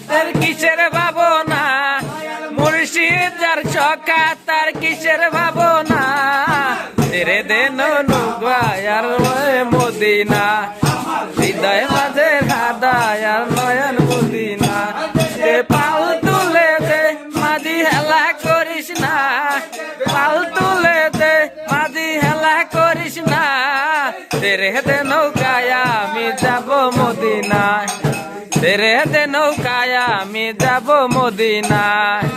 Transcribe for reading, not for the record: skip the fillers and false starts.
তার কিসের ভাবনা, মুর্শিদ যার ছকা তার কিসের ভাবনা, তেরে দেন নুগায়ার মদিনা, হৃদয় মাঝে হাদায়ার নয়ন মদিনা, পাল তুলে দে মাঝি হেলা করিস না, পাল তুলে দে মাঝি হেলা করিস না, তেরে দে নৌকায় আমি যাব মদিনায়, তেরে দে নৌকায় আমি যাব মদিনায়।